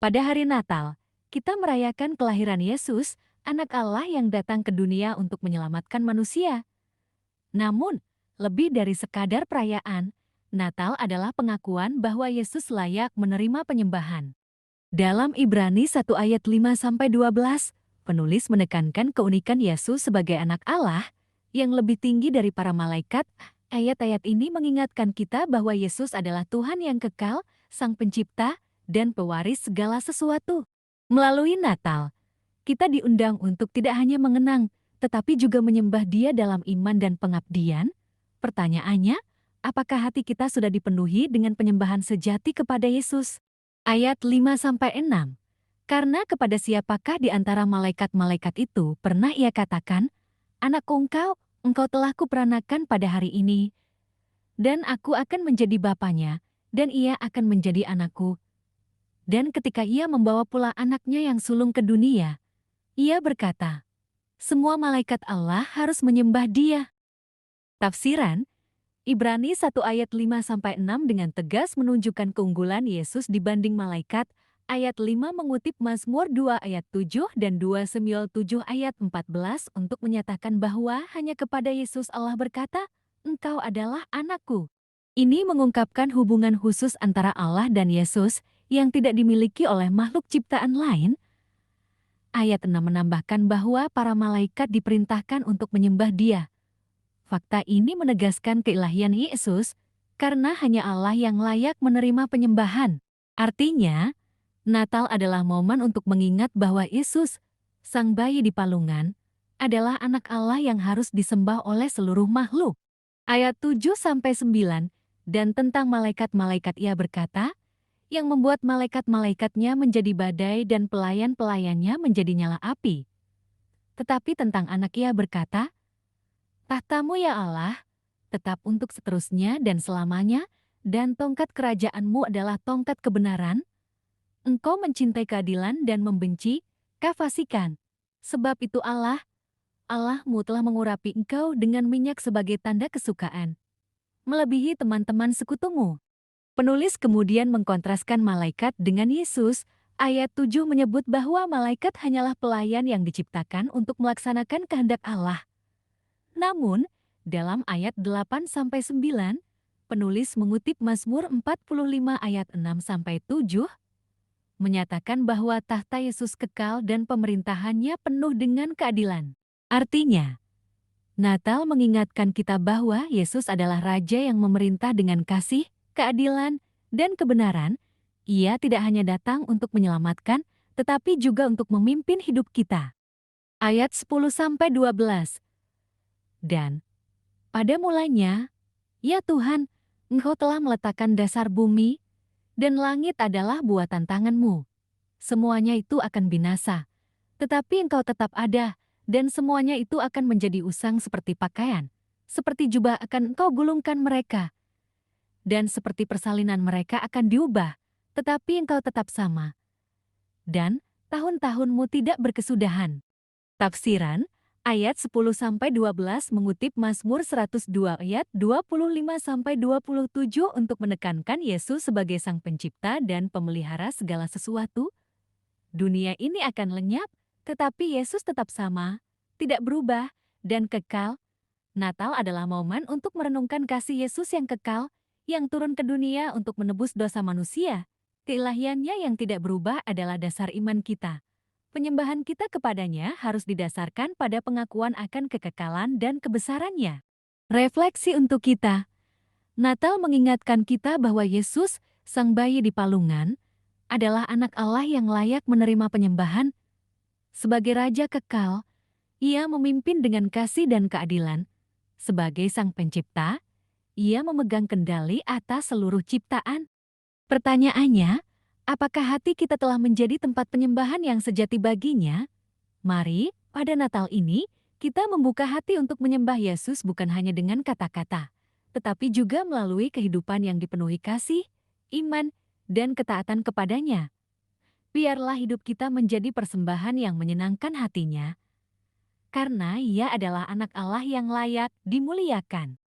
Pada hari Natal, kita merayakan kelahiran Yesus, anak Allah yang datang ke dunia untuk menyelamatkan manusia. Namun, lebih dari sekadar perayaan, Natal adalah pengakuan bahwa Yesus layak menerima penyembahan. Dalam Ibrani 1 ayat 5-12, penulis menekankan keunikan Yesus sebagai anak Allah yang lebih tinggi dari para malaikat. Ayat-ayat ini mengingatkan kita bahwa Yesus adalah Tuhan yang kekal, Sang Pencipta, dan pewaris segala sesuatu. Melalui Natal, kita diundang untuk tidak hanya mengenang, tetapi juga menyembah Dia dalam iman dan pengabdian. Pertanyaannya, apakah hati kita sudah dipenuhi dengan penyembahan sejati kepada Yesus? Ayat 5-6. Karena kepada siapakah di antara malaikat-malaikat itu pernah ia katakan, "Anakku engkau telah kuperanakan pada hari ini, dan aku akan menjadi bapanya, dan ia akan menjadi anakku." Dan ketika ia membawa pula anaknya yang sulung ke dunia, ia berkata, "Semua malaikat Allah harus menyembah Dia." Tafsiran Ibrani 1 ayat 5-6 dengan tegas menunjukkan keunggulan Yesus dibanding malaikat. Ayat 5 mengutip Mazmur 2 ayat 7 dan 2 Samuel 7 ayat 14 untuk menyatakan bahwa hanya kepada Yesus Allah berkata, "Engkau adalah anakku." Ini mengungkapkan hubungan khusus antara Allah dan Yesus yang tidak dimiliki oleh makhluk ciptaan lain. Ayat 6 menambahkan bahwa para malaikat diperintahkan untuk menyembah Dia. Fakta ini menegaskan keilahian Yesus, karena hanya Allah yang layak menerima penyembahan. Artinya, Natal adalah momen untuk mengingat bahwa Yesus, Sang Bayi di palungan, adalah anak Allah yang harus disembah oleh seluruh makhluk. Ayat 7-9, dan tentang malaikat-malaikat ia berkata, yang membuat malaikat-malaikatnya menjadi badai dan pelayan-pelayannya menjadi nyala api. Tetapi tentang anak ia berkata, "Tahtamu ya Allah, tetap untuk seterusnya dan selamanya, dan tongkat kerajaanmu adalah tongkat kebenaran. Engkau mencintai keadilan dan membenci kefasikan. Sebab itu Allahmu telah mengurapi engkau dengan minyak sebagai tanda kesukaan, melebihi teman-teman sekutumu." Penulis kemudian mengkontraskan malaikat dengan Yesus. Ayat 7 menyebut bahwa malaikat hanyalah pelayan yang diciptakan untuk melaksanakan kehendak Allah. Namun, dalam ayat 8-9, penulis mengutip Mazmur 45 ayat 6-7, menyatakan bahwa tahta Yesus kekal dan pemerintahannya penuh dengan keadilan. Artinya, Natal mengingatkan kita bahwa Yesus adalah Raja yang memerintah dengan kasih, keadilan, dan kebenaran. Ia tidak hanya datang untuk menyelamatkan, tetapi juga untuk memimpin hidup kita. Ayat 10-12. Dan pada mulanya, ya Tuhan, Engkau telah meletakkan dasar bumi, dan langit adalah buatan tangan-Mu. Semuanya itu akan binasa, tetapi Engkau tetap ada, dan semuanya itu akan menjadi usang seperti pakaian. Seperti jubah akan Engkau gulungkan mereka, dan seperti persalinan mereka akan diubah, tetapi Engkau tetap sama. Dan tahun-tahun-Mu tidak berkesudahan. Tafsiran ayat 10-12 mengutip Mazmur 102 ayat 25-27 untuk menekankan Yesus sebagai Sang Pencipta dan Pemelihara segala sesuatu. Dunia ini akan lenyap, tetapi Yesus tetap sama, tidak berubah, dan kekal. Natal adalah momen untuk merenungkan kasih Yesus yang kekal, yang turun ke dunia untuk menebus dosa manusia. Keilahiannya yang tidak berubah adalah dasar iman kita. Penyembahan kita kepadanya harus didasarkan pada pengakuan akan kekekalan dan kebesarannya. Refleksi untuk kita. Natal mengingatkan kita bahwa Yesus, Sang Bayi di palungan, adalah anak Allah yang layak menerima penyembahan. Sebagai Raja kekal, Ia memimpin dengan kasih dan keadilan. Sebagai Sang Pencipta, Ia memegang kendali atas seluruh ciptaan. Pertanyaannya, apakah hati kita telah menjadi tempat penyembahan yang sejati baginya? Mari, pada Natal ini, kita membuka hati untuk menyembah Yesus bukan hanya dengan kata-kata, tetapi juga melalui kehidupan yang dipenuhi kasih, iman, dan ketaatan kepadanya. Biarlah hidup kita menjadi persembahan yang menyenangkan hatinya, karena Ia adalah anak Allah yang layak dimuliakan.